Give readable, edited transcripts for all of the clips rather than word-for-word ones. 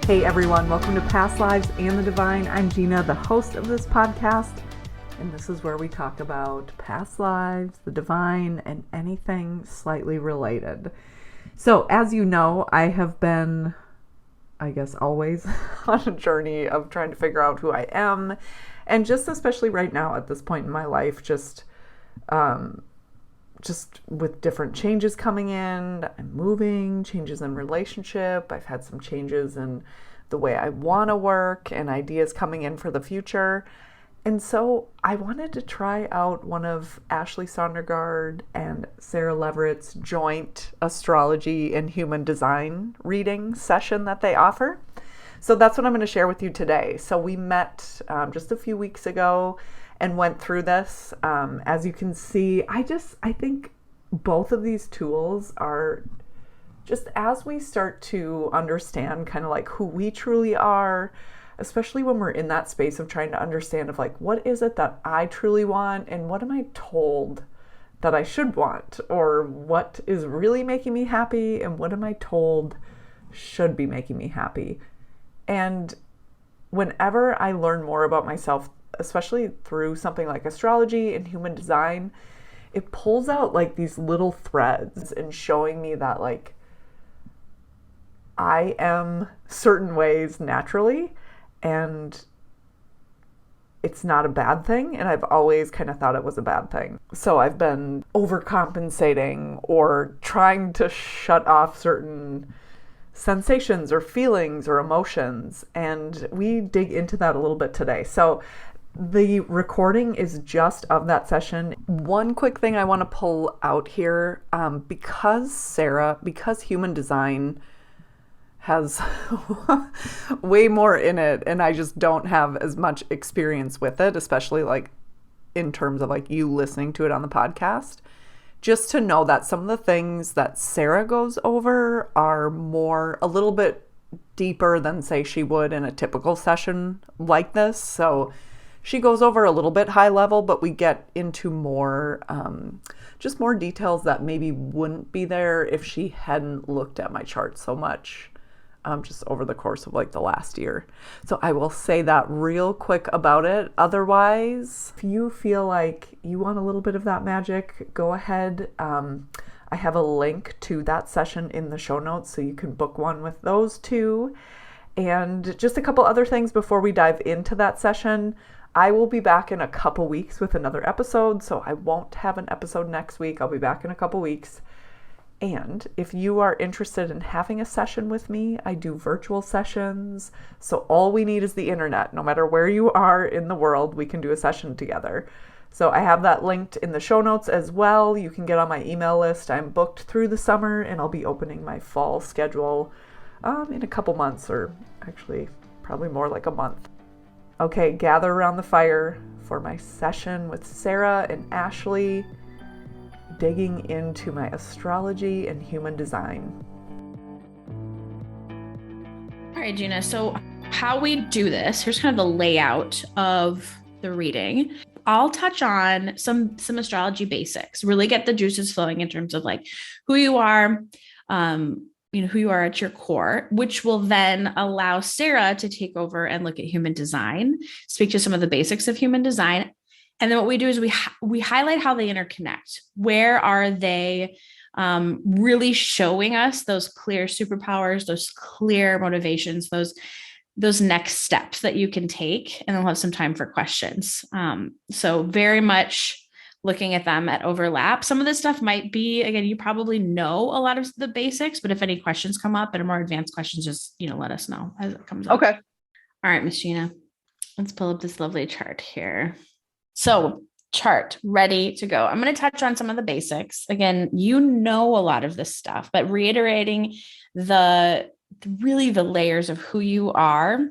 Hey everyone, welcome to Past Lives and the Divine. I'm Gina, the host of this podcast, and this is where we talk about past lives, the divine, and anything slightly related. So, as you know, I have been, I guess, always on a journey of trying to figure out who I am, and just especially right now at this point in my life, just with different changes coming in, I'm moving, changes in relationship. I've had some changes in the way I want to work and ideas coming in for the future. And so I wanted to try out one of Ashley Sondergaard and Sarah Leverett's joint astrology and human design reading session that they offer. So that's what I'm going to share with you today. So we met just a few weeks ago and went through this. As you can see, I think both of these tools are just as we start to understand kind of like who we truly are, especially when we're in that space of trying to understand of like, what is it that I truly want and what am I told that I should want, or what is really making me happy and what am I told should be making me happy. And whenever I learn more about myself, especially through something like astrology and human design, it pulls out like these little threads and showing me that like I am certain ways naturally, and it's not a bad thing. And I've always kind of thought it was a bad thing. So I've been overcompensating or trying to shut off certain sensations or feelings or emotions. And we dig into that a little bit today. So the recording is just of that session. One quick thing I want to pull out here, because human design has way more in it and I just don't have as much experience with it, especially like in terms of like you listening to it on the podcast, just to know that some of the things that Sarah goes over are a little bit deeper than say she would in a typical session like this. So she goes over a little bit high level, but we get into more, just more details that maybe wouldn't be there if she hadn't looked at my chart so much, just over the course of like the last year. So I will say that real quick about it. Otherwise, if you feel like you want a little bit of that magic, go ahead. I have a link to that session in the show notes, so you can book one with those two. And just a couple other things before we dive into that session. I will be back in a couple weeks with another episode, so I won't have an episode next week. I'll be back in a couple weeks. And if you are interested in having a session with me, I do virtual sessions. So all we need is the internet. No matter where you are in the world, we can do a session together. So I have that linked in the show notes as well. You can get on my email list. I'm booked through the summer and I'll be opening my fall schedule in a couple months, or actually probably more like a month. Okay, gather around the fire for my session with Sarah and Ashley, digging into my astrology and human design. All right, Gina. So how we do this, here's kind of the layout of the reading. I'll touch on some astrology basics, really get the juices flowing in terms of like who you are, who you are at your core, which will then allow Sarah to take over and look at human design, speak to some of the basics of human design. And then what we do is we highlight how they interconnect. Where are they really showing us those clear superpowers, those clear motivations, those next steps that you can take, and then we'll have some time for questions. So very much looking at them at overlap. Some of this stuff might be, again, you probably know a lot of the basics, but if any questions come up and more advanced questions, just, let us know as it comes up. Okay. All right, Miss Gina, let's pull up this lovely chart here. So chart ready to go. I'm going to touch on some of the basics. Again, you know a lot of this stuff, but reiterating the layers of who you are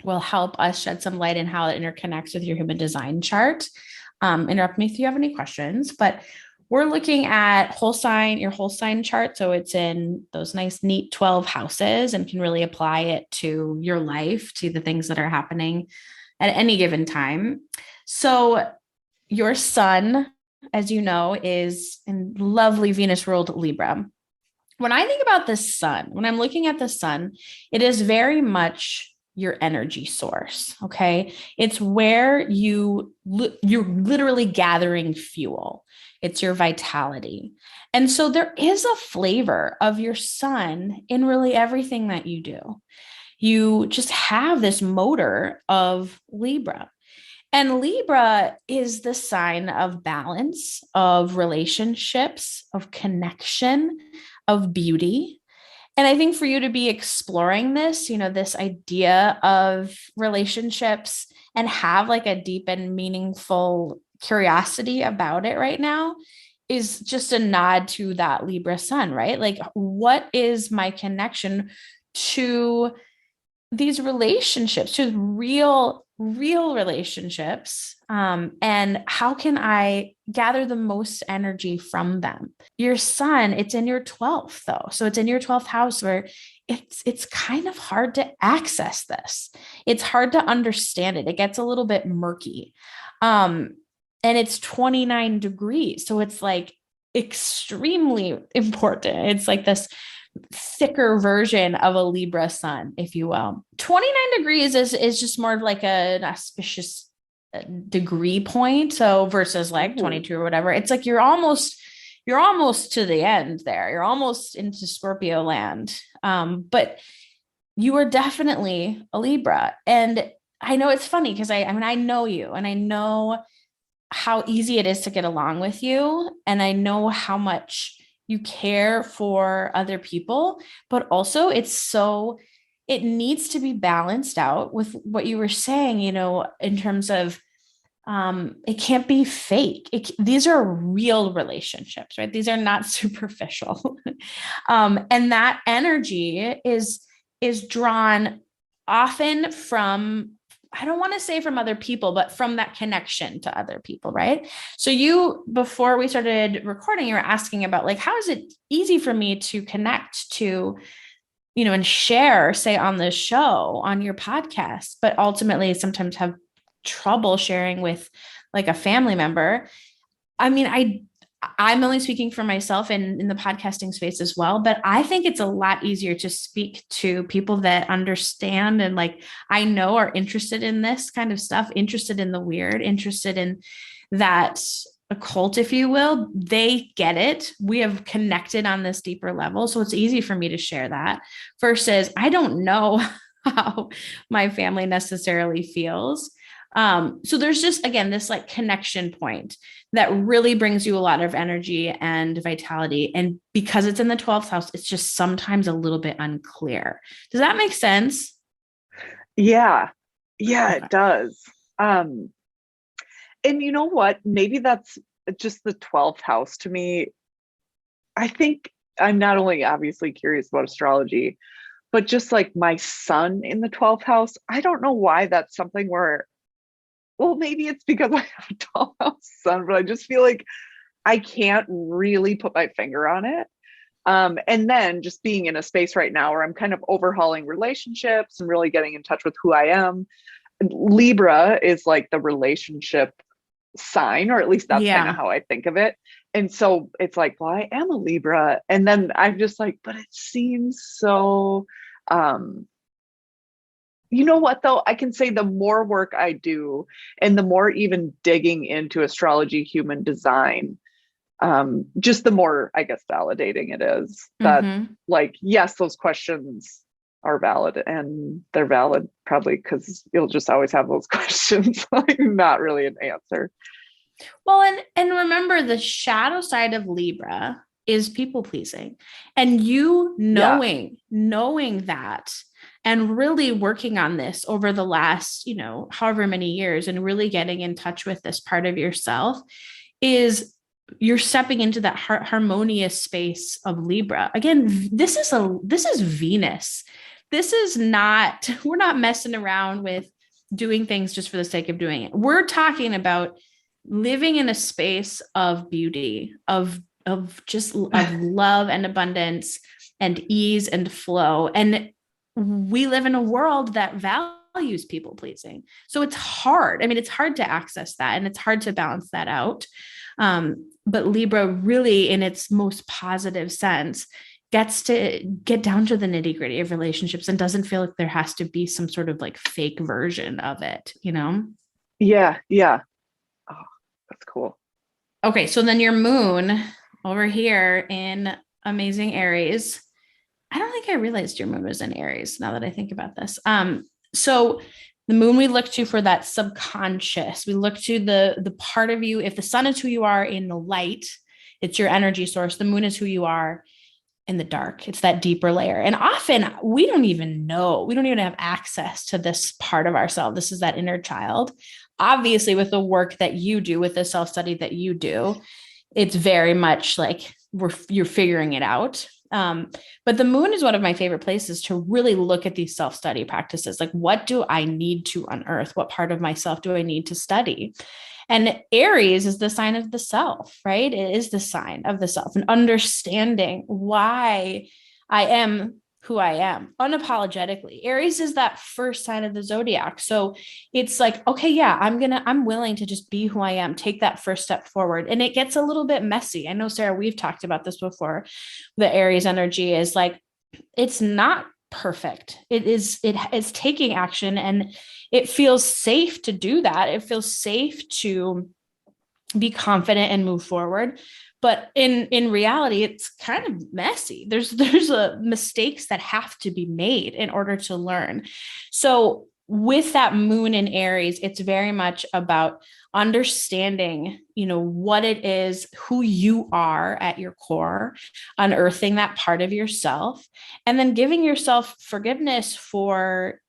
will help us shed some light in how it interconnects with your human design chart. Interrupt me if you have any questions, but we're looking at your whole sign chart. So it's in those nice, neat 12 houses and can really apply it to your life, to the things that are happening at any given time. So your sun, as you know, is in lovely Venus ruled Libra. when I think about the sun, when I'm looking at the sun, it is very much your energy source. Okay. It's where you're literally gathering fuel. It's your vitality. And so there is a flavor of your sun in really everything that you do. You just have this motor of Libra. And Libra is the sign of balance, of relationships, of connection, of beauty. And I think for you to be exploring this, this idea of relationships and have like a deep and meaningful curiosity about it right now is just a nod to that Libra sun, right? Like, what is my connection to these relationships, to real relationships, and how can I gather the most energy from them? Your sun, it's in your 12th though, so it's in your 12th house, where it's kind of hard to access this. It's hard to understand it. It gets a little bit murky, and it's 29 degrees, so it's like extremely important. It's like this thicker version of a Libra sun, if you will. 29 degrees is just more of like an auspicious degree point. So versus like 22 or whatever, it's like you're almost to the end there. You're almost into Scorpio land. But you are definitely a Libra. And I know it's funny because I know you, and I know how easy it is to get along with you. And I know how much you care for other people, but also it needs to be balanced out with what you were saying, in terms of, it can't be fake. These are real relationships, right? These are not superficial. And that energy is drawn often from, I don't want to say from other people, but from that connection to other people, right? So before we started recording, you were asking about like, how is it easy for me to connect to, and share, say on the show, on your podcast, but ultimately sometimes have trouble sharing with like a family member. I mean, I'm only speaking for myself in the podcasting space as well, but I think it's a lot easier to speak to people that understand and like, I know are interested in this kind of stuff, interested in the weird, interested in that occult, if you will. They get it. We have connected on this deeper level. So it's easy for me to share that versus I don't know how my family necessarily feels. So there's just, again, this like connection point that really brings you a lot of energy and vitality. And because it's in the 12th house, it's just sometimes a little bit unclear. Does that make sense? Yeah. Yeah, it does. And you know what? Maybe that's just the 12th house to me. I think I'm not only obviously curious about astrology, but just like my sun in the 12th house. I don't know why that's something where, well, maybe it's because I have a 12th house sun, but I just feel like I can't really put my finger on it. And then just being in a space right now where I'm kind of overhauling relationships and really getting in touch with who I am. Libra is like the relationship sign, or at least that's kind of how I think of it. And so it's like, well, I am a Libra. And then I'm just like, but it seems so, you know what, though? I can say the more work I do and the more even digging into astrology, human design, just the more, I guess, validating it is that, like, yes, those questions are valid, and they're valid probably because you'll just always have those questions, like not really an answer. Well, and remember, the shadow side of Libra is people pleasing, and you knowing that and really working on this over the last, however many years, and really getting in touch with this part of yourself, is you're stepping into that harmonious space of Libra. Again, this is Venus. This is not, we're not messing around with doing things just for the sake of doing it. We're talking about living in a space of beauty, of love and abundance and ease and flow. And we live in a world that values people pleasing. So it's hard. I mean, it's hard to access that, and it's hard to balance that out. But Libra really, in its most positive sense, gets to get down to the nitty gritty of relationships and doesn't feel like there has to be some sort of like fake version of it, you know? Yeah. Yeah. Oh, that's cool. Okay. So then your moon over here in amazing Aries. I don't think I realized your moon was in Aries now that I think about this. So the moon we look to for that subconscious, we look to the part of you. If the sun is who you are in the light, it's your energy source. The moon is who you are in the dark. It's that deeper layer. And often we don't even know, we don't even have access to this part of ourselves. This is that inner child. Obviously, with the work that you do, with the self-study that you do, it's very much like you're figuring it out. But the moon is one of my favorite places to really look at these self-study practices. Like, what do I need to unearth? What part of myself do I need to study? And Aries is the sign of the self, right? It is the sign of the self and understanding why I am who I am unapologetically. Aries is that first sign of the zodiac. So it's like, okay, yeah, I'm willing to just be who I am, take that first step forward. And it gets a little bit messy. I know, Sarah, we've talked about this before. The Aries energy is like, it's not perfect. It's taking action, and it feels safe to do that. It feels safe to be confident and move forward. But in reality, it's kind of messy. There's mistakes that have to be made in order to learn. So with that moon in Aries, it's very much about understanding, what it is, who you are at your core, unearthing that part of yourself, and then giving yourself forgiveness for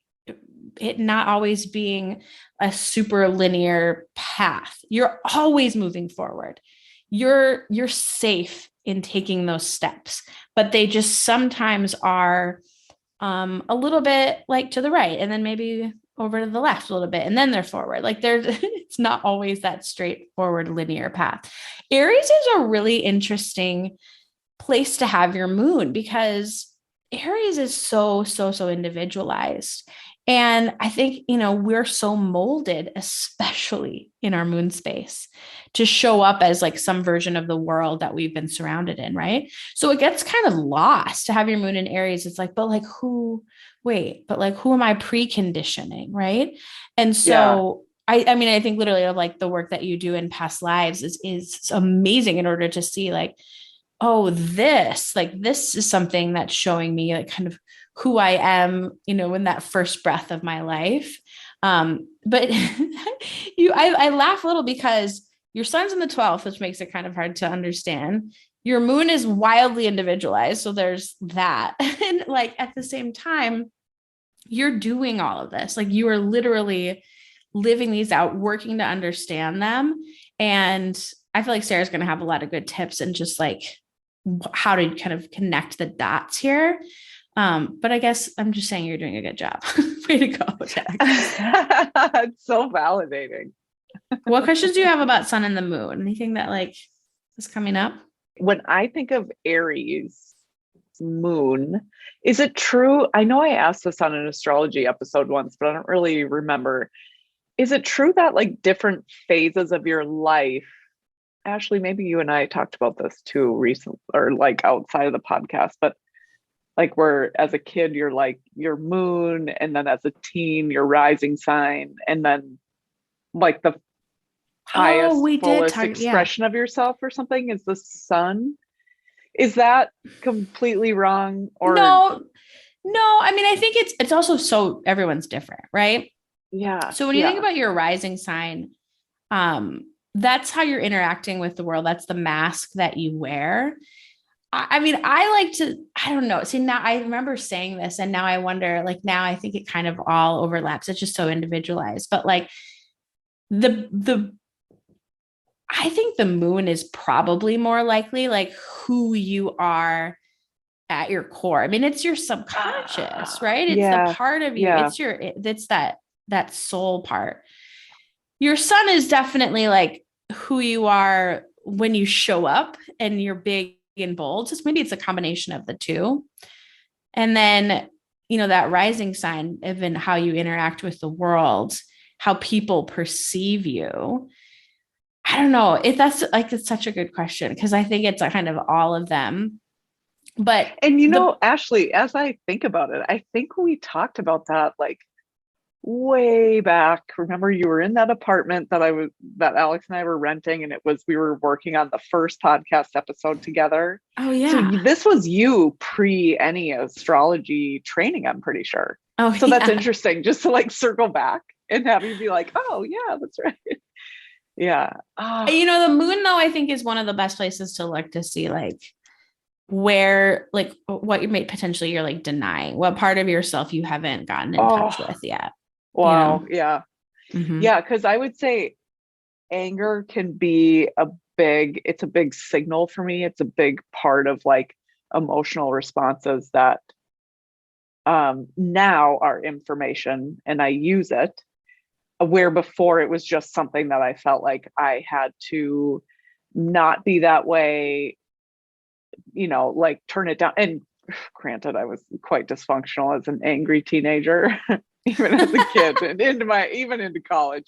it not always being a super linear path. You're always moving forward. You're safe in taking those steps, but they just sometimes are a little bit like to the right, and then maybe over to the left a little bit, and then they're forward. Like it's not always that straightforward linear path. Aries is a really interesting place to have your moon because Aries is so individualized. And I think, we're so molded, especially in our moon space, to show up as like some version of the world that we've been surrounded in, right? So it gets kind of lost to have your moon in Aries. It's like, but like who am I preconditioning, right? And so I mean, I think literally of like the work that you do in past lives is amazing in order to see like, oh, this is something that's showing me like kind of who I am, in that first breath of my life. But I laugh a little because your sun's in the 12th, which makes it kind of hard to understand. Your moon is wildly individualized. So there's that. And like at the same time, you're doing all of this. Like you are literally living these out, working to understand them. And I feel like Sarah's going to have a lot of good tips and just like how to kind of connect the dots here. But I guess I'm just saying you're doing a good job. Way to go, Jack. It's so validating. What questions do you have about sun and the moon? Anything that like is coming up? When I think of Aries moon, is it true? I know I asked this on an astrology episode once, but I don't really remember. Is it true that like different phases of your life, Ashley, maybe you and I talked about this too recently, or like outside of the podcast, but like where as a kid, you're like your moon, and then as a teen, your rising sign, and then like the highest, fullest expression of yourself or something is the sun. Is that completely wrong? Or no, I mean, I think it's also so everyone's different, right? Yeah. So when you think about your rising sign, that's how you're interacting with the world. That's the mask that you wear. I mean, I don't know. See, now I remember saying this, and now I wonder, like, now I think it kind of all overlaps. It's just so individualized, but like I think the moon is probably more likely like who you are at your core. I mean, it's your subconscious, right? It's the part of you. It's that soul part. Your sun is definitely like who you are when you show up and you're big and bold. Just maybe it's a combination of the two. And then, that rising sign, even how you interact with the world, how people perceive you. I don't know if that's like, it's such a good question because I think it's a kind of all of them. But And you know, Ashley, as I think about it, I think we talked about that like way back. Remember, you were in that apartment that Alex and I were renting, and we were working on the first podcast episode together. oh So yeah. this was you pre any astrology training, I'm pretty sure. Oh So that's yeah. interesting, just to like circle back and have you be like, oh yeah, that's right. Yeah. Oh, You know, the moon though, I think is one of the best places to look to see like where like what you may potentially you're like denying, what part of yourself you haven't gotten in touch oh, with yet, you know. wow. Yeah. Mm-hmm. Yeah. Cause I would say anger can be it's a big signal for me. It's a big part of like emotional responses that now are information and I use it, where before it was just something that I felt like I had to not be that way, like turn it down. And granted, I was quite dysfunctional as an angry teenager, even as a kid and even into college.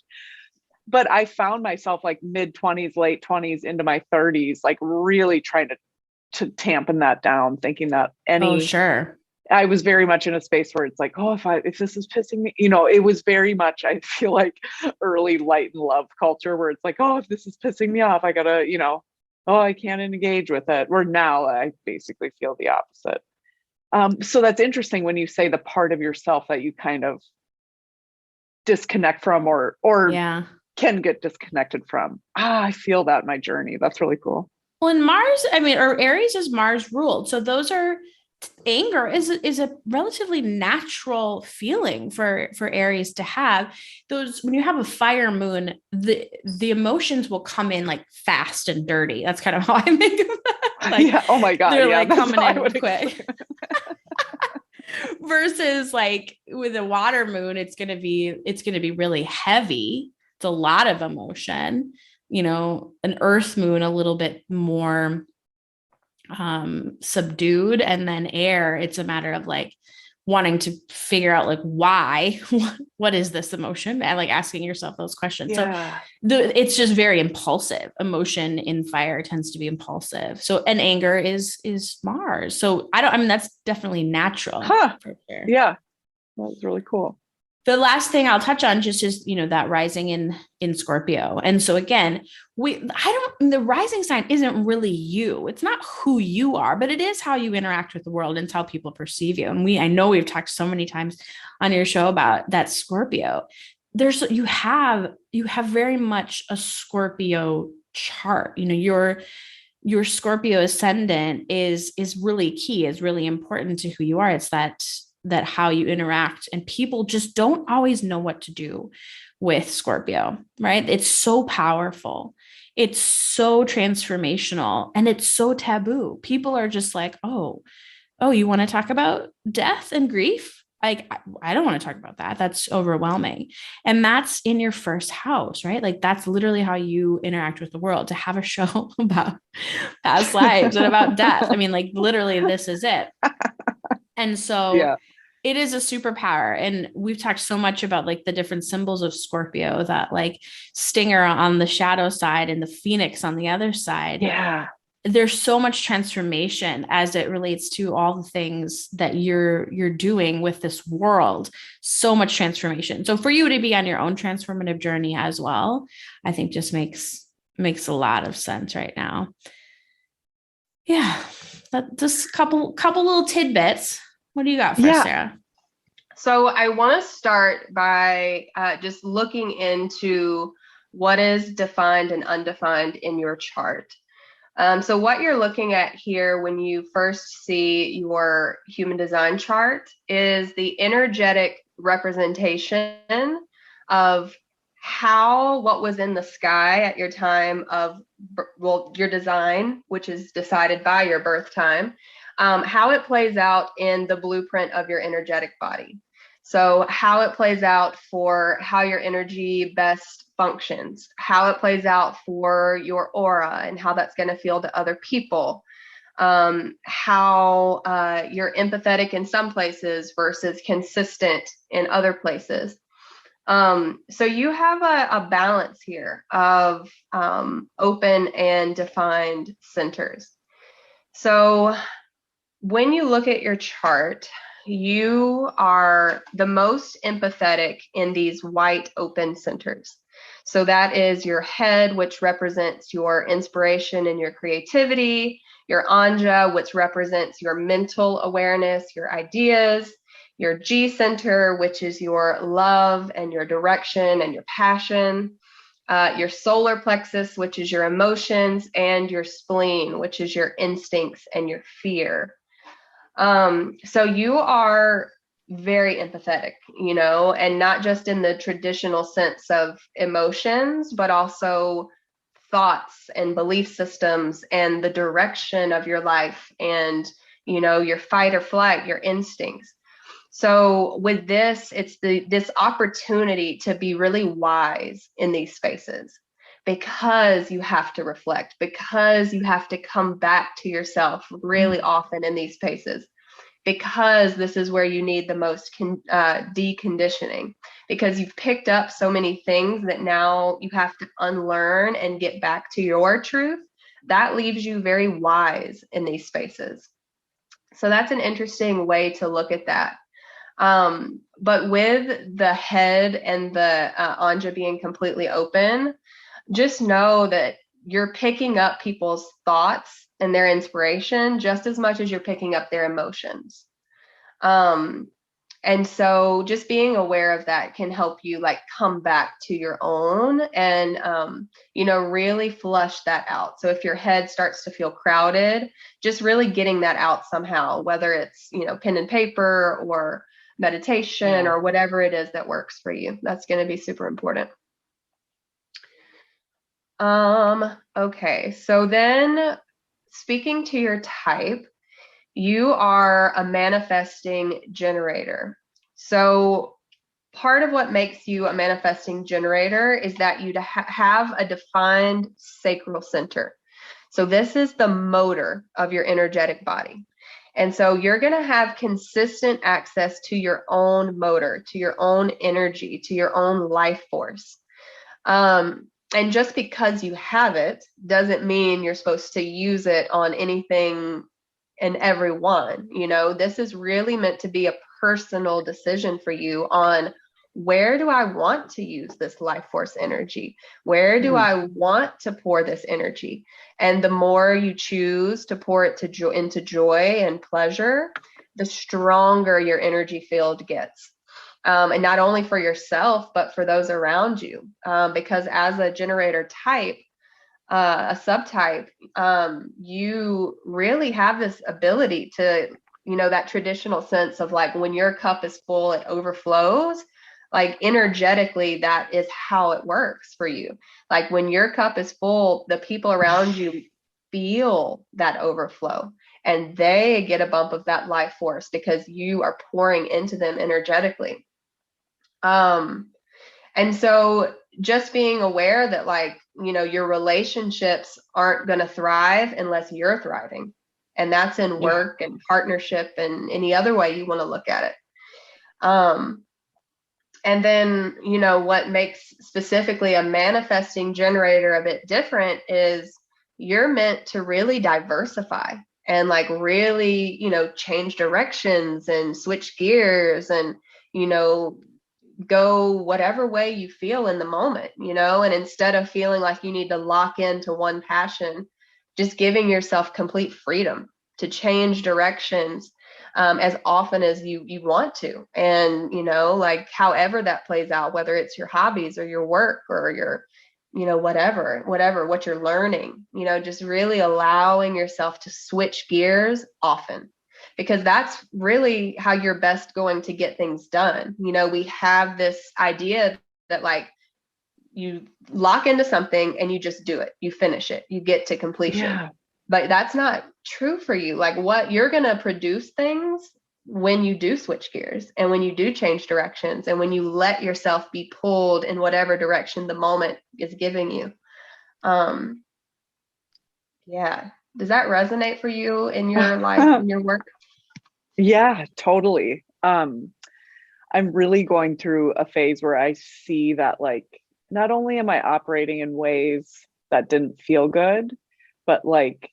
But I found myself like mid 20s, late 20s into my 30s, like really trying to tamping that down, thinking that Oh sure. I was very much in a space where it's like, oh, if this is pissing me, it was very much, I feel like early light and love culture where it's like, oh, if this is pissing me off, I gotta, oh, I can't engage with it. Where now I basically feel the opposite. So that's interesting when you say the part of yourself that you kind of disconnect from or Yeah. can get disconnected from. I feel that in my journey. That's really cool. Well, in Mars, I mean, or Aries is Mars ruled. So those are anger is a relatively natural feeling for Aries to have. Those when you have a fire moon, the emotions will come in like fast and dirty. That's kind of how I think of that. Like Yeah. Oh my God. they're Yeah. like That's coming how I in would quick. Versus like with a water moon, it's gonna be really heavy. It's a lot of emotion. An earth moon a little bit more subdued, and then air, it's a matter of like wanting to figure out like why what is this emotion, and like asking yourself those questions. So Yeah. it's just very impulsive. Emotion in fire tends to be impulsive. So and anger is Mars. So I mean that's definitely natural Huh. for sure. Yeah. That was really cool. The last thing I'll touch on just is, that rising in Scorpio. And so again, the rising sign isn't really you. It's not who you are, but it is how you interact with the world and how people perceive you. And I know we've talked so many times on your show about that Scorpio. You have very much a Scorpio chart. Your Scorpio ascendant is really key, is really important to who you are. It's that how you interact, and people just don't always know what to do with Scorpio, right? It's so powerful. It's so transformational, and it's so taboo. People are just like, oh, you want to talk about death and grief? Like, I don't want to talk about that. That's overwhelming. And that's in your first house, right? Like, that's literally how you interact with the world. To have a show about past lives and about death. I mean, like, literally, this is it. And so Yeah. it is a superpower. And we've talked so much about like the different symbols of Scorpio, that like stinger on the shadow side and the phoenix on the other side. Yeah. There's so much transformation as it relates to all the things that you're doing with this world. So much transformation. So for you to be on your own transformative journey as well, I think just makes a lot of sense right now. Yeah. That just couple little tidbits. What do you got for us, Yeah. Sarah? So I want to start by just looking into what is defined and undefined in your chart. So what you're looking at here when you first see your human design chart is the energetic representation of what was in the sky at your time of, your design, which is decided by your birth time, how it plays out in the blueprint of your energetic body. So how it plays out for how your energy best functions, how it plays out for your aura and how that's going to feel to other people, how you're empathetic in some places versus consistent in other places. So you have a balance here of open and defined centers. So when you look at your chart, you are the most empathetic in these white open centers. So that is your head, which represents your inspiration and your creativity, your anja, which represents your mental awareness, your ideas, your G center, which is your love and your direction and your passion, your solar plexus, which is your emotions, and your spleen, which is your instincts and your fear. So you are very empathetic, and not just in the traditional sense of emotions, but also thoughts and belief systems and the direction of your life and, your fight or flight, your instincts. So with this, it's this opportunity to be really wise in these spaces, because you have to reflect, because you have to come back to yourself really often in these spaces, because this is where you need the most deconditioning, because you've picked up so many things that now you have to unlearn and get back to your truth. That leaves you very wise in these spaces. So that's an interesting way to look at that. But with the head and the anja being completely open, just know that you're picking up people's thoughts and their inspiration just as much as you're picking up their emotions. And so just being aware of that can help you like come back to your own and, really flush that out. So if your head starts to feel crowded, just really getting that out somehow, whether it's, pen and paper or meditation or whatever it is that works for you. That's going to be super important. Okay. So then speaking to your type, you are a manifesting generator. So part of what makes you a manifesting generator is that you have a defined sacral center. So this is the motor of your energetic body. And so you're going to have consistent access to your own motor, to your own energy, to your own life force. And just because you have it doesn't mean you're supposed to use it on anything and everyone. This is really meant to be a personal decision for you on, where do I want to use this life force energy? Where do I want to pour this energy? And the more you choose to pour it into joy and pleasure, the stronger your energy field gets. And not only for yourself, but for those around you. Because as a generator type, a subtype, you really have this ability to, that traditional sense of like, when your cup is full, it overflows. Like energetically, that is how it works for you. Like when your cup is full, the people around you feel that overflow and they get a bump of that life force because you are pouring into them energetically. And so just being aware that like, your relationships aren't going to thrive unless you're thriving. And that's in work and partnership and any other way you want to look at it. And then, what makes specifically a manifesting generator a bit different is you're meant to really diversify and like really, change directions and switch gears and, go whatever way you feel in the moment, and instead of feeling like you need to lock into one passion, just giving yourself complete freedom to change directions as often as you want to. And, like however that plays out, whether it's your hobbies or your work or your, whatever, what you're learning, just really allowing yourself to switch gears often, because that's really how you're best going to get things done. We have this idea that like you lock into something and you just do it, you finish it, you get to completion. Yeah. But that's not true for you. Like what you're going to produce things when you do switch gears and when you do change directions and when you let yourself be pulled in whatever direction the moment is giving you. Yeah. Does that resonate for you in your life, in your work? Yeah, totally. I'm really going through a phase where I see that like, not only am I operating in ways that didn't feel good, but like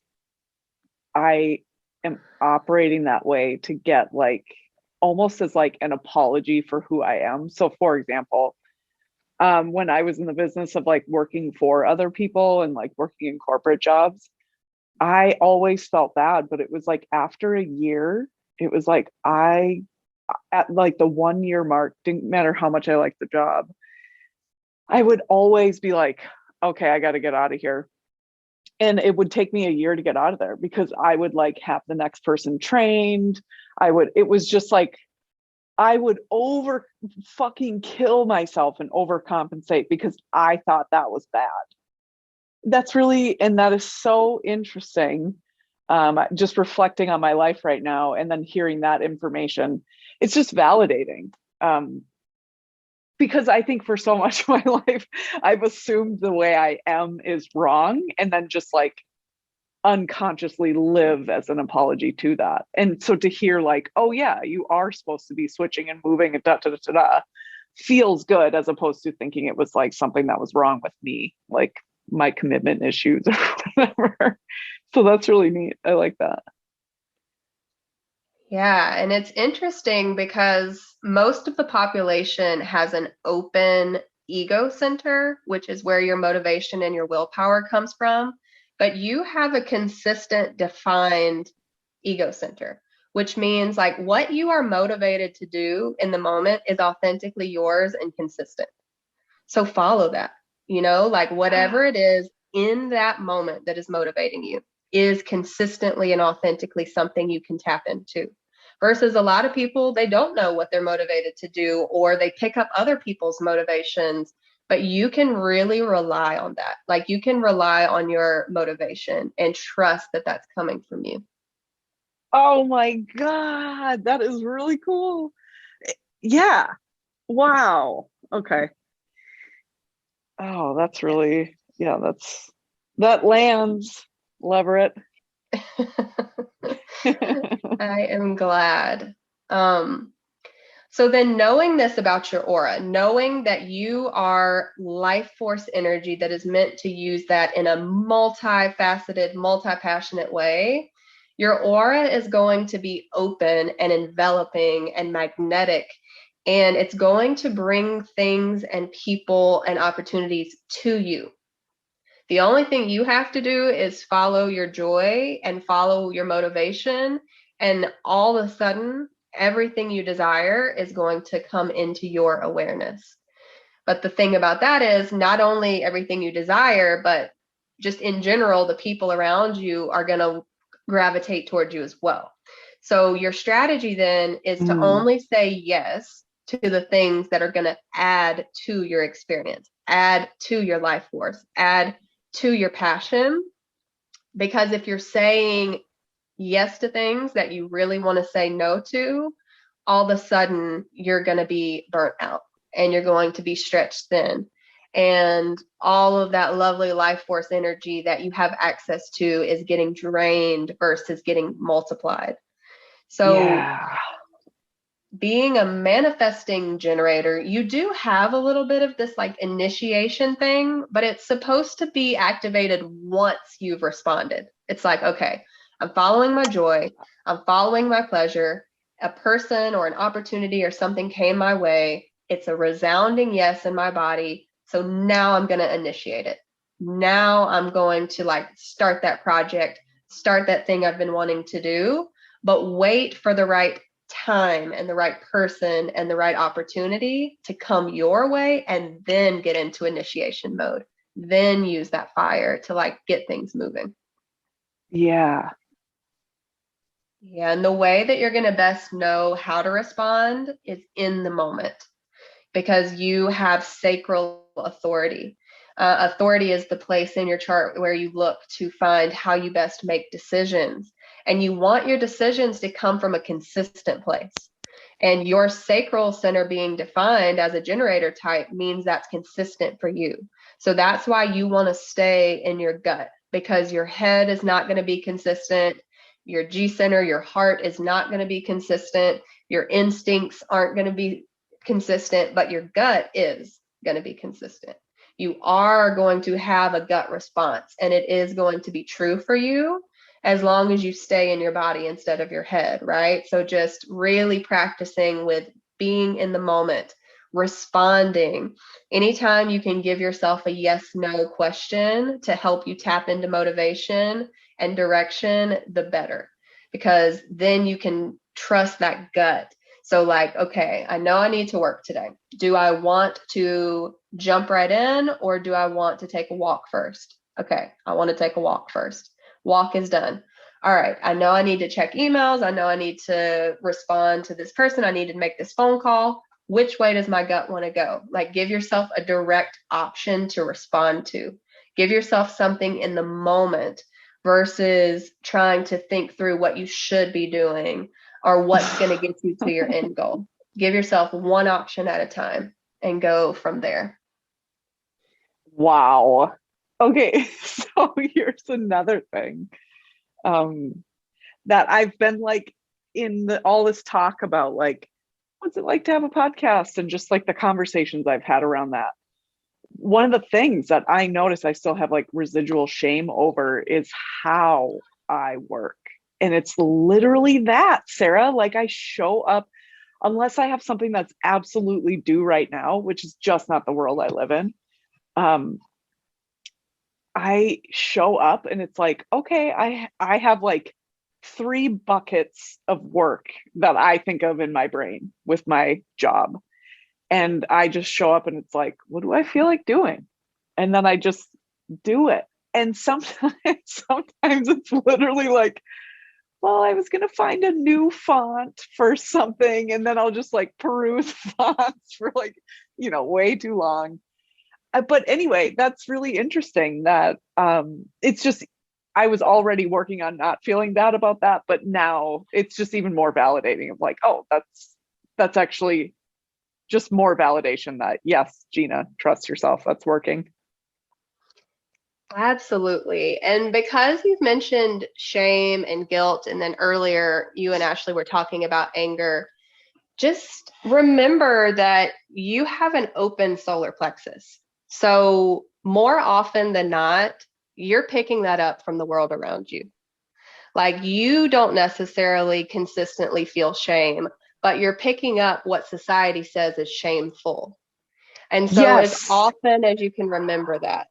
I am operating that way to get like almost as like an apology for who I am. So for example, when I was in the business of like working for other people and like working in corporate jobs, I always felt bad, but it was like after a year, it was like at like the 1 year mark, didn't matter how much I liked the job, I would always be like, okay, I got to get out of here. And it would take me a year to get out of there because I would like have the next person trained. It was just like, I would over fucking kill myself and overcompensate because I thought that was bad. And that is so interesting. Just reflecting on my life right now and then hearing that information, it's just validating. Because I think for so much of my life, I've assumed the way I am is wrong and then just like unconsciously live as an apology to that. And so to hear like, oh yeah, you are supposed to be switching and moving and da da da da da, feels good as opposed to thinking it was like something that was wrong with me, like my commitment issues or whatever. So that's really neat. I like that. Yeah, and it's interesting because most of the population has an open ego center, which is where your motivation and your willpower comes from. But you have a consistent, defined ego center, which means like what you are motivated to do in the moment is authentically yours and consistent. So follow that, like whatever it is in that moment that is motivating you is consistently and authentically something you can tap into. Versus a lot of people, they don't know what they're motivated to do, or they pick up other people's motivations, but you can really rely on that. Like you can rely on your motivation and trust that that's coming from you. Oh my God, that is really cool. Yeah. Wow. Okay. Oh, that's really, yeah, that lands, Leverett. I am glad. So then knowing this about your aura, knowing that you are life force energy that is meant to use that in a multifaceted, multi-passionate way, your aura is going to be open and enveloping and magnetic, and it's going to bring things and people and opportunities to you. The only thing you have to do is follow your joy and follow your motivation, and all of a sudden, everything you desire is going to come into your awareness. But the thing about that is not only everything you desire, but just in general, the people around you are going to gravitate towards you as well. So your strategy then is to only say yes to the things that are going to add to your experience, add to your life force, add to your passion. Because if you're saying yes to things that you really want to say no to, all of a sudden you're going to be burnt out and you're going to be stretched thin. And all of that lovely life force energy that you have access to is getting drained versus getting multiplied. So being a manifesting generator, you do have a little bit of this like initiation thing, but it's supposed to be activated once you've responded. It's like, okay, I'm following my joy, I'm following my pleasure, a person or an opportunity or something came my way, it's a resounding yes in my body, so now I'm going to initiate it. Now I'm going to like start that project, start that thing I've been wanting to do, but wait for the right time and the right person and the right opportunity to come your way, and then get into initiation mode, then use that fire to like get things moving. Yeah, and the way that you're going to best know how to respond is in the moment, because you have sacral authority. Authority is the place in your chart where you look to find how you best make decisions. And you want your decisions to come from a consistent place. And your sacral center being defined as a generator type means that's consistent for you. So that's why you want to stay in your gut, because your head is not going to be consistent. Your G center, your heart is not going to be consistent. Your instincts aren't going to be consistent, but your gut is going to be consistent. You are going to have a gut response, and it is going to be true for you. as long as you stay in your body instead of your head, right? So just really practicing with being in the moment, responding. Anytime you can give yourself a yes, no question to help you tap into motivation and direction, the better, because then you can trust that gut. So like, okay, I know I need to work today. Do I want to jump right in, or do I want to take a walk first? Okay, I want to take a walk first. Walk is done. All right, I know I need to check emails. I know I need to respond to this person. I need to make this phone call. Which way does my gut want to go? Like, give yourself a direct option to respond to. Give yourself something in the moment versus trying to think through what you should be doing or what's going to get you to your end goal. Give yourself one option at a time and go from there. Wow. Okay, so here's another thing that I've been like in all this talk about, like, what's it like to have a podcast, and just like the conversations I've had around that. One of the things that I notice I still have like residual shame over is how I work. And it's literally that, Sarah, like I show up, unless I have something that's absolutely due right now, which is just not the world I live in. I show up and it's like, okay, I have like 3 buckets of work that I think of in my brain with my job. And I just show up and it's like, what do I feel like doing? And then I just do it. And sometimes it's literally like, well, I was going to find a new font for something. And then I'll just like peruse fonts for like, way too long. But anyway, that's really interesting that it's just, I was already working on not feeling bad about that, but now it's just even more validating of like, oh, that's actually just more validation that, yes, Gina, trust yourself, that's working. Absolutely. And because you've mentioned shame and guilt, and then earlier you and Ashley were talking about anger, just remember that you have an open solar plexus. So more often than not, you're picking that up from the world around you. Like, you don't necessarily consistently feel shame, but you're picking up what society says is shameful. And so Yes. as often as you can remember that,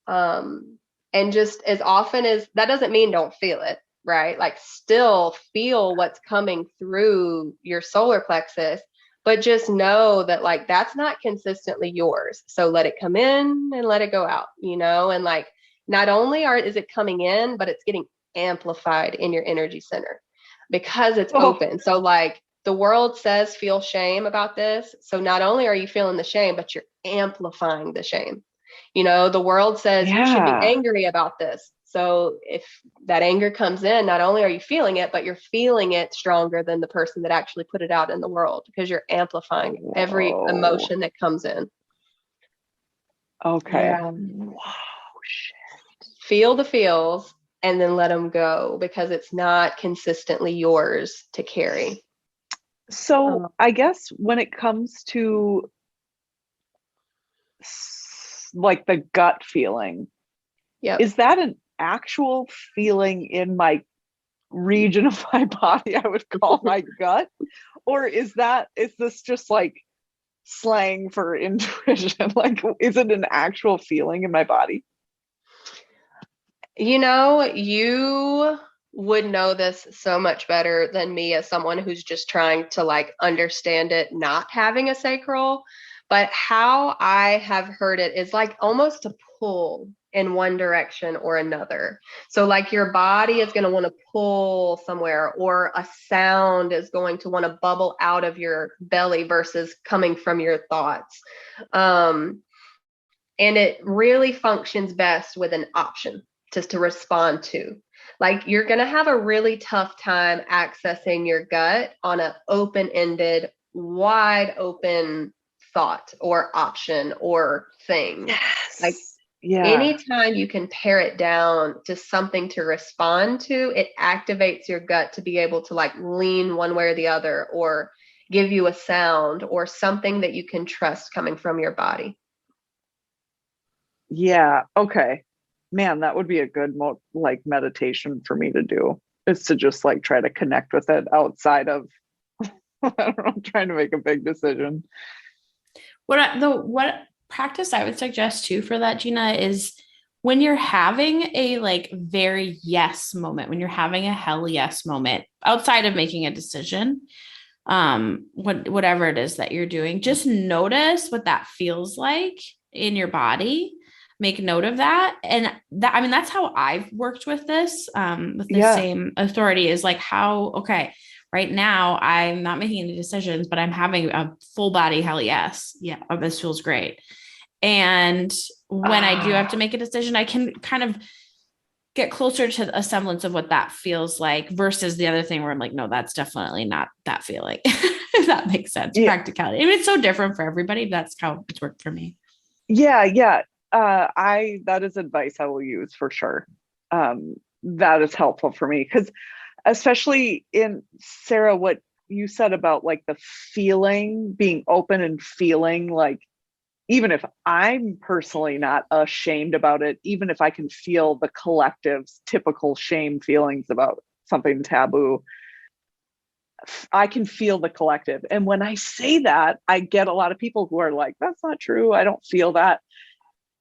and just as often as, that doesn't mean don't feel it, right? Like, still feel what's coming through your solar plexus, but just know that like that's not consistently yours. So let it come in and let it go out, and like not only is it coming in, but it's getting amplified in your energy center because it's open. So like the world says feel shame about this. So not only are you feeling the shame, but you're amplifying the shame. The world says you should be angry about this. So if that anger comes in, not only are you feeling it, but you're feeling it stronger than the person that actually put it out in the world, because you're amplifying every emotion that comes in. Okay. Yeah. Wow. Shit. Feel the feels and then let them go, because it's not consistently yours to carry. So I guess when it comes to like the gut feeling, is that an actual feeling in my region of my body I would call my gut? Or is this just like slang for intuition? Like, is it an actual feeling in my body? You would know this so much better than me as someone who's just trying to like understand it, not having a sacral. But how I have heard it is like almost a pull in one direction or another. So like your body is going to want to pull somewhere, or a sound is going to want to bubble out of your belly versus coming from your thoughts. And it really functions best with an option just to respond to. Like, you're going to have a really tough time accessing your gut on an open-ended, wide open thought or option or thing. Yes. Like, anytime you can pare it down to something to respond to, it activates your gut to be able to like lean one way or the other, or give you a sound or something that you can trust coming from your body. Yeah. Okay. man, that would be a good like meditation for me to do, is to just like try to connect with it outside of I don't know, trying to make a big decision. What practice I would suggest too for that, Gina, is when you're having a like very yes moment, when you're having a hell yes moment outside of making a decision, whatever it is that you're doing, just notice what that feels like in your body. Make note of that. And that, I mean, that's how I've worked with this, with the same authority, is like okay, right now I'm not making any decisions, but I'm having a full body hell yes. Yeah, this feels great. And when I do have to make a decision, I can kind of get closer to a semblance of what that feels like versus the other thing where I'm like, no, that's definitely not that feeling. If that makes sense. Yeah. Practicality. I mean, it's so different for everybody. That's how it's worked for me. Yeah. That is advice I will use for sure. That is helpful for me, because especially in Sarah, what you said about like the feeling, being open and feeling like, even if I'm personally not ashamed about it, even if I can feel the collective's typical shame feelings about something taboo, I can feel the collective. And when I say that, I get a lot of people who are like, that's not true, I don't feel that.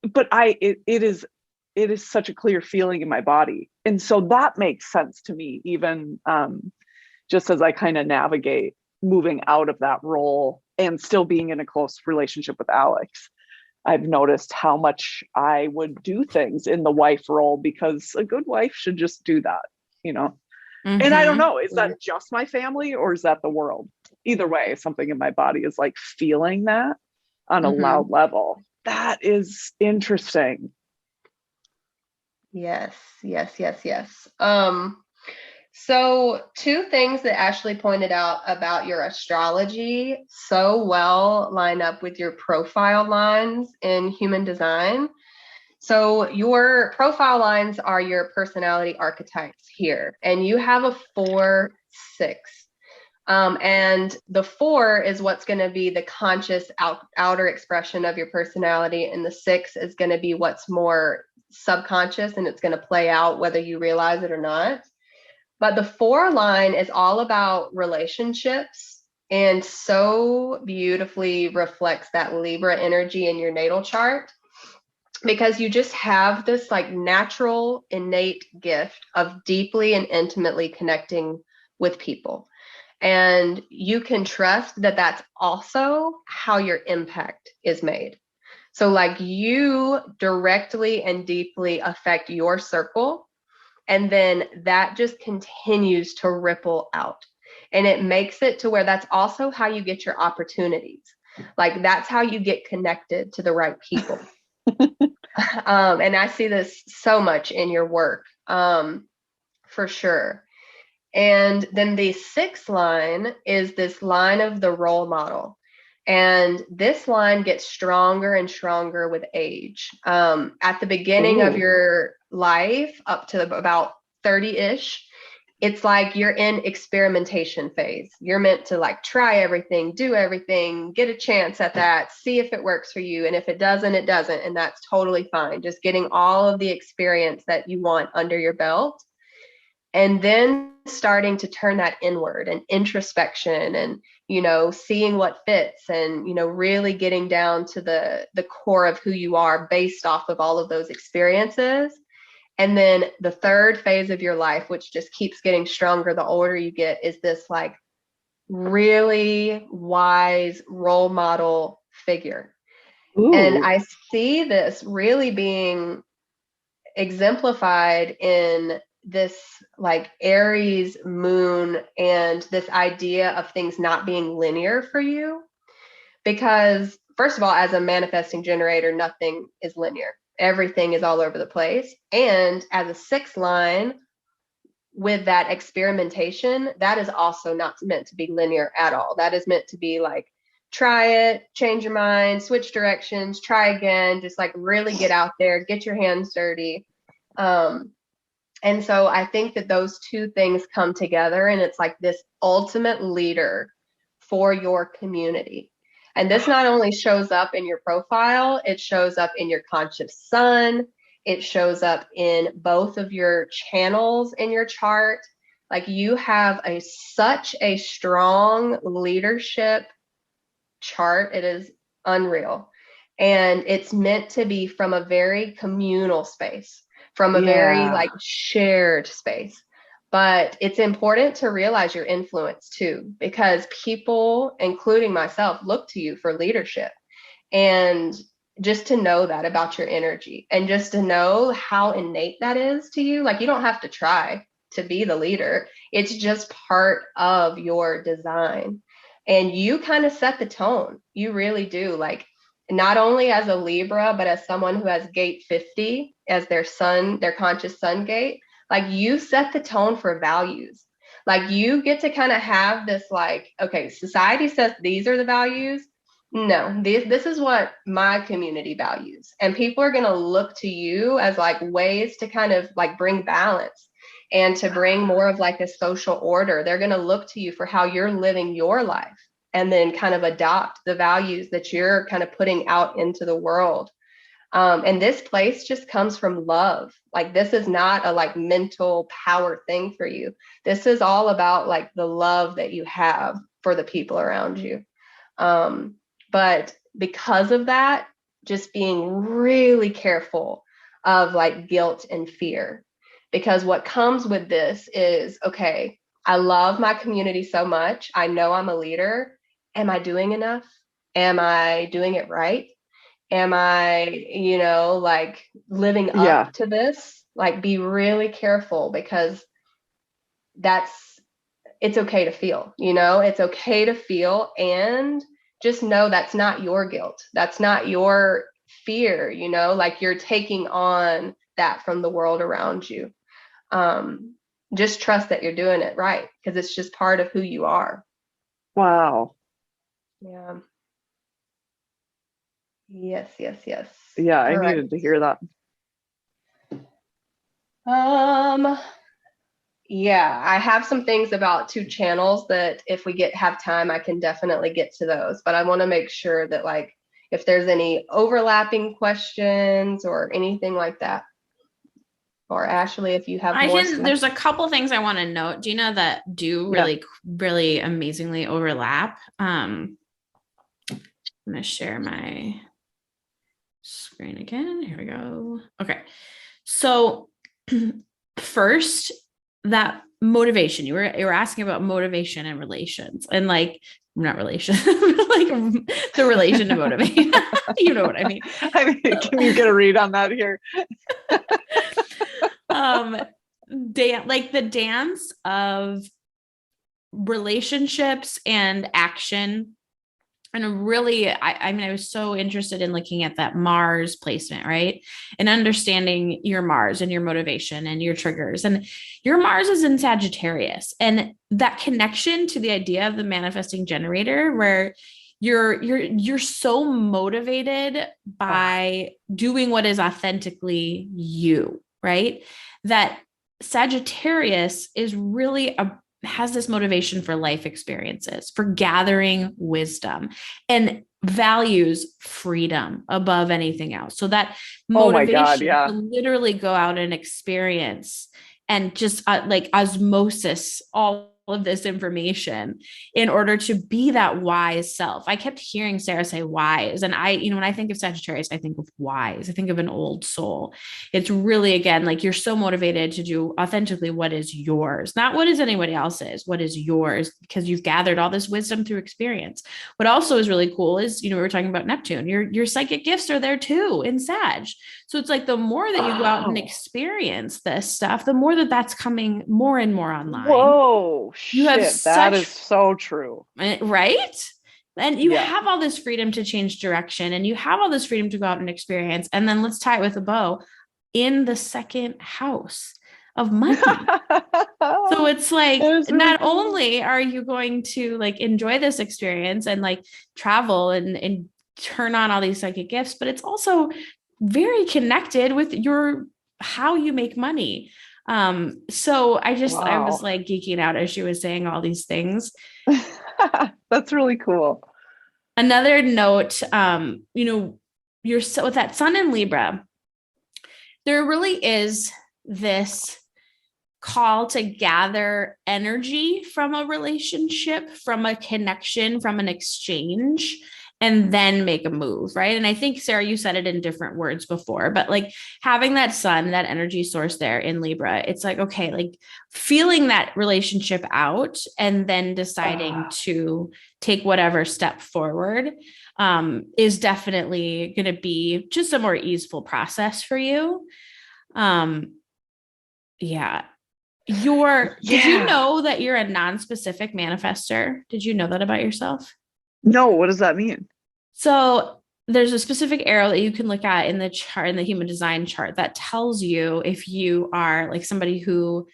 But it is such a clear feeling in my body. And so that makes sense to me, even just as I kind of navigate moving out of that role and still being in a close relationship with Alex. I've noticed how much I would do things in the wife role, because a good wife should just do that, you know? Mm-hmm. And I don't know, is that just my family or is that the world? Either way, something in my body is like feeling that on a loud level. That is interesting. Yes. So 2 things that Ashley pointed out about your astrology so well line up with your profile lines in human design. So your profile lines are your personality archetypes here, and you have a 4-6. And the 4 is what's going to be the conscious outer expression of your personality, and the 6 is going to be what's more subconscious, and it's going to play out whether you realize it or not. But the 4 line is all about relationships, and so beautifully reflects that Libra energy in your natal chart, because you just have this like natural innate gift of deeply and intimately connecting with people. And you can trust that that's also how your impact is made. So like you directly and deeply affect your circle, and then that just continues to ripple out. And it makes it to where that's also how you get your opportunities. Like that's how you get connected to the right people. And I see this so much in your work, for sure. And then the 6th line is this line of the role model. And this line gets stronger and stronger with age. At the beginning of your life, up to about 30-ish, it's like you're in experimentation phase. You're meant to like try everything, do everything, get a chance at that, see if it works for you. And if it doesn't, it doesn't. And that's totally fine. Just getting all of the experience that you want under your belt. And then starting to turn that inward and introspection and, you know, seeing what fits and, you know, really getting down to the core of who you are based off of all of those experiences. And then the 3rd phase of your life, which just keeps getting stronger the older you get, is this like really wise role model figure. Ooh. And I see this really being exemplified in this like Aries moon and this idea of things not being linear for you. Because first of all, as a manifesting generator, nothing is linear. Everything is all over the place. And as a 6th line, with that experimentation, that is also not meant to be linear at all. That is meant to be like, try it, change your mind, switch directions, try again, just like really get out there, get your hands dirty. And so I think that those 2 things come together, and it's like this ultimate leader for your community. And this not only shows up in your profile, it shows up in your conscious sun. It shows up in both of your channels in your chart. Like you have such a strong leadership chart. It is unreal. And it's meant to be from a very communal space, from a very like shared space. But it's important to realize your influence too, because people, including myself, look to you for leadership. And just to know that about your energy and just to know how innate that is to you. Like you don't have to try to be the leader. It's just part of your design. And you kind of set the tone. You really do. Like not only as a Libra, but as someone who has gate 50 as their conscious sun gate, like you set the tone for values. Like you get to kind of have this like, okay, society says these are the values. No, this is what my community values. And people are going to look to you as like ways to kind of like bring balance and to bring more of like a social order. They're going to look to you for how you're living your life and then kind of adopt the values that you're kind of putting out into the world. And this place just comes from love. Like this is not a like mental power thing for you. This is all about like the love that you have for the people around you. But because of that, just being really careful of like guilt and fear, because what comes with this is, okay, I love my community so much. I know I'm a leader. Am I doing enough? Am I doing it right? Am I, like living up to this? Like be really careful because it's okay to feel, it's okay to feel, and just know that's not your guilt. That's not your fear, like you're taking on that from the world around you. Just trust that you're doing it right because it's just part of who you are. Wow. Yeah. Yes. Yeah, I needed to hear that. Yeah, I have some things about 2 channels that if we have time, I can definitely get to those. But I want to make sure that like if there's any overlapping questions or anything like that. Or Ashley, if you have more stuff. There's a couple things I want to note, Gina, that do really, really amazingly overlap. I'm going to share my screen again. Here we go. Okay. So first, that motivation, you were asking about motivation and relations, and like not relation, like the relation to motivation. You know what I mean? Can you get a read on that here? Like the dance of relationships and action. And really, I was so interested in looking at that Mars placement, right? And understanding your Mars and your motivation and your triggers. And your Mars is in Sagittarius. And that connection to the idea of the manifesting generator, where you're so motivated by doing what is authentically you, right? That Sagittarius is really has this motivation for life experiences, for gathering wisdom, and values freedom above anything else. So that motivation to literally go out and experience and just like osmosis all of this information in order to be that wise self. I kept hearing Sarah say wise. And when I think of Sagittarius, I think of wise. I think of an old soul. It's really, again, like you're so motivated to do authentically what is yours, not what is anybody else's, what is yours, because you've gathered all this wisdom through experience. What also is really cool is, we were talking about Neptune, your psychic gifts are there too in Sag. So it's like the more that you go out and experience this stuff, the more that's coming more and more online. Whoa, that is so true. Right? And you have all this freedom to change direction, and you have all this freedom to go out and experience. And then let's tie it with a bow in the 2nd house of money. So it's like, not only are you going to like enjoy this experience and like travel and turn on all these psychic gifts, but it's also very connected with how you make money. So I was like geeking out as she was saying all these things. That's really cool. Another note, with that sun in Libra, there really is this call to gather energy from a relationship, from a connection, from an exchange, and then make a move, right? And I think, Sarah, you said it in different words before, but like having that sun, that energy source there in Libra, it's like, okay, like feeling that relationship out and then deciding to take whatever step forward is definitely going to be just a more easeful process for you. Yeah. Did you know that you're a non-specific manifester? Did you know that about yourself? No, what does that mean? So there's a specific arrow that you can look at in the chart, in the human design chart, that tells you if you are like somebody who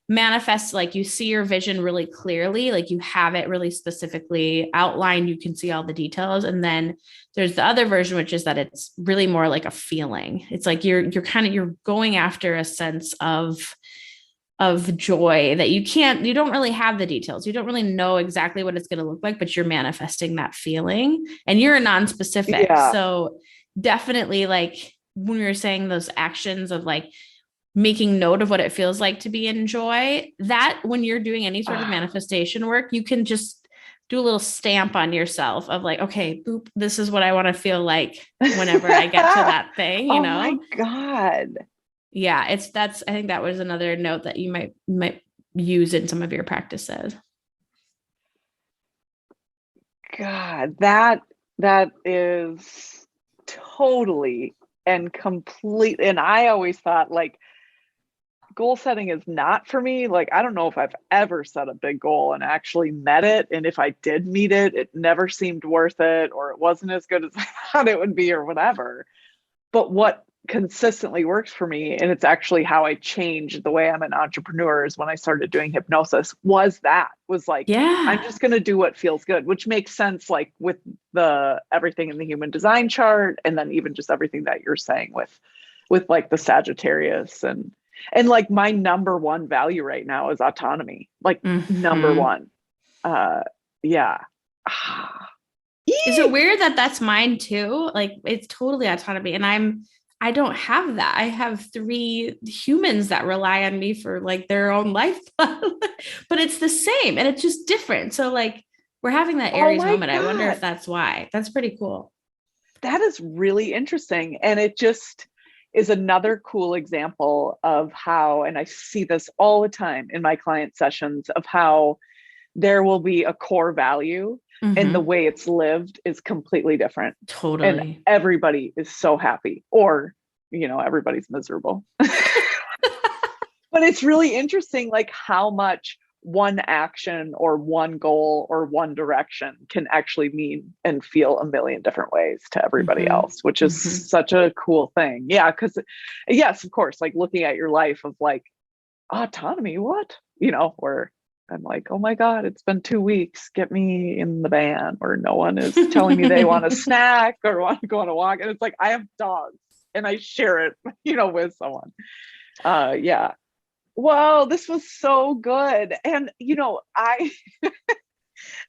manifests, like you see your vision really clearly, like you have it really specifically outlined, you can see all the details. And then there's the other version, which is that it's really more like a feeling. It's like you're going after a sense of joy that you don't really have the details. You don't really know exactly what it's going to look like, but you're manifesting that feeling, and you're a non-specific. Yeah. So definitely, like when we were saying those actions of like making note of what it feels like to be in joy, that when you're doing any sort of manifestation work, you can just do a little stamp on yourself of like, okay, boop, this is what I want to feel like whenever I get to that thing, you know? Oh my God. Yeah, I think that was another note that you might use in some of your practices. God, that is totally and complete. And I always thought like goal setting is not for me. Like, I don't know if I've ever set a big goal and actually met it. And if I did meet it, it never seemed worth it, or it wasn't as good as I thought it would be, or whatever. But what consistently works for me, and it's actually how I changed the way I'm an entrepreneur, is when I started doing hypnosis, was like, I'm just going to do what feels good, which makes sense, like with the everything in the human design chart, and then even just everything that you're saying with like the Sagittarius and like my number one value right now is autonomy, like number one. Yeah. Is it weird that that's mine too? Like it's totally autonomy, and I don't have that. I have 3 humans that rely on me for like their own life, but it's the same and it's just different. So like we're having that Aries moment. God. I wonder if that's why. That's pretty cool. That is really interesting. And it just is another cool example of how, and I see this all the time in my client sessions, of how there will be a core value and the way it's lived is completely different. Totally. And everybody is so happy, or, you know, everybody's miserable. But it's really interesting, like how much one action or one goal or one direction can actually mean and feel a million different ways to everybody else, which is such a cool thing. Yeah. Cause yes, of course, like looking at your life of like autonomy, what, you know, where I'm like, oh my God, it's been 2 weeks, get me in the van, or no one is telling me they want a snack or want to go on a walk. And it's like, I have dogs and I share it, you know, with someone. Yeah. Well, this was so good. And, you know,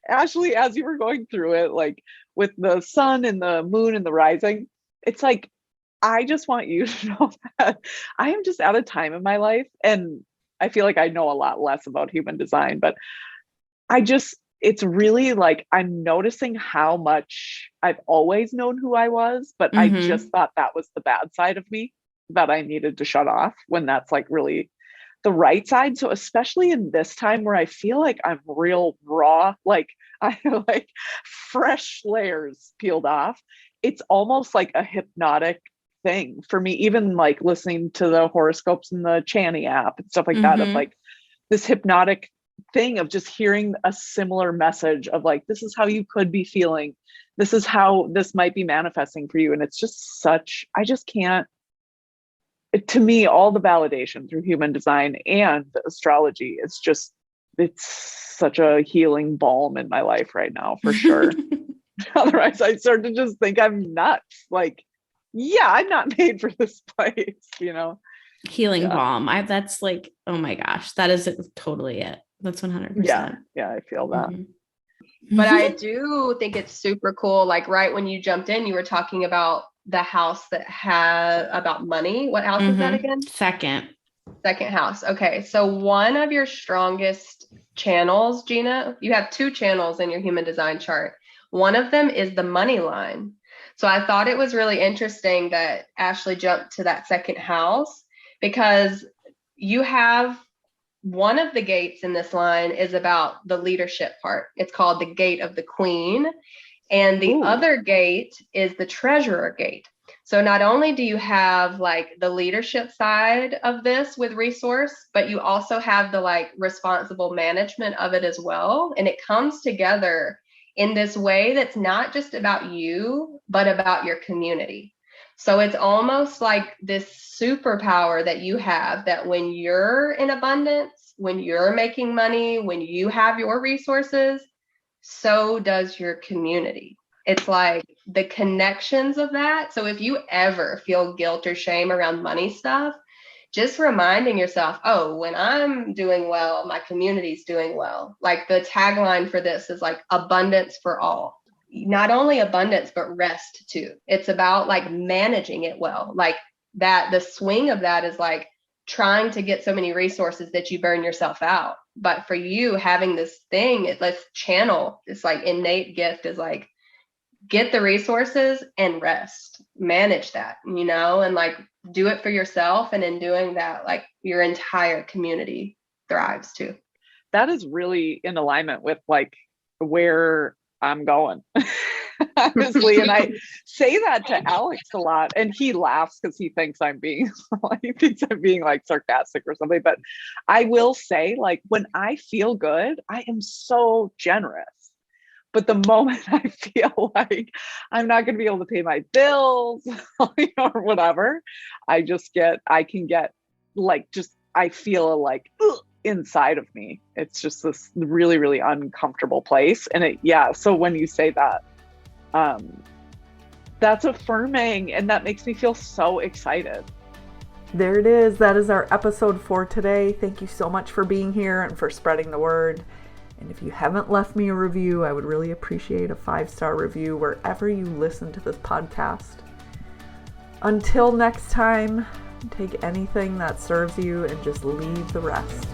Ashley, as you were going through it, like with the sun and the moon and the rising, it's like, I just want you to know that I am just at a time in my life, and I feel like I know a lot less about human design, but it's really like, I'm noticing how much I've always known who I was, but I just thought that was the bad side of me that I needed to shut off, when that's like really the right side. So especially in this time where I feel like I'm real raw, like I like fresh layers peeled off, it's almost like a hypnotic thing for me, even like listening to the horoscopes in the Chani app and stuff like that, of like this hypnotic thing of just hearing a similar message of like, this is how you could be feeling, this is how this might be manifesting for you. And it's just I just can't, to me, all the validation through human design and astrology, it's such a healing balm in my life right now, for sure. Otherwise I start to just think I'm nuts, like, yeah, I'm not made for this place, you know. Healing balm. That's like, oh my gosh, that is totally it. That's 100%. Yeah, I feel that. But I do think it's super cool. Like right when you jumped in, you were talking about the house that had about money. What house is that again? Second house. Okay. So one of your strongest channels, Gina, you have 2 channels in your human design chart. One of them is the money line. So I thought it was really interesting that Ashley jumped to that second house, because you have one of the gates in this line is about the leadership part. It's called the gate of the queen. And the other gate is the treasurer gate. So not only do you have like the leadership side of this with resource, but you also have the like responsible management of it as well. And it comes together in this way that's not just about you, but about your community. So it's almost like this superpower that you have, that when you're in abundance, when you're making money, when you have your resources, so does your community. It's like the connections of that. So if you ever feel guilt or shame around money stuff, just reminding yourself, oh, when I'm doing well, my community's doing well. Like the tagline for this is like abundance for all. Not only abundance, but rest too. It's about like managing it well. Like that, the swing of that is like trying to get so many resources that you burn yourself out. But for you having this thing, let's channel this like innate gift is like, get the resources and rest, manage that, and like do it for yourself. And in doing that, like your entire community thrives too. That is really in alignment with like where I'm going, honestly. And I say that to Alex a lot, and he laughs because he thinks I'm being like sarcastic or something. But I will say, like, when I feel good, I am so generous. But the moment I feel like I'm not going to be able to pay my bills, or whatever, I feel like inside of me. It's just this really, really uncomfortable place. And so when you say that, that's affirming, and that makes me feel so excited. There it is. That is our episode for today. Thank you so much for being here and for spreading the word. And if you haven't left me a review, I would really appreciate a 5-star review wherever you listen to this podcast. Until next time, take anything that serves you and just leave the rest.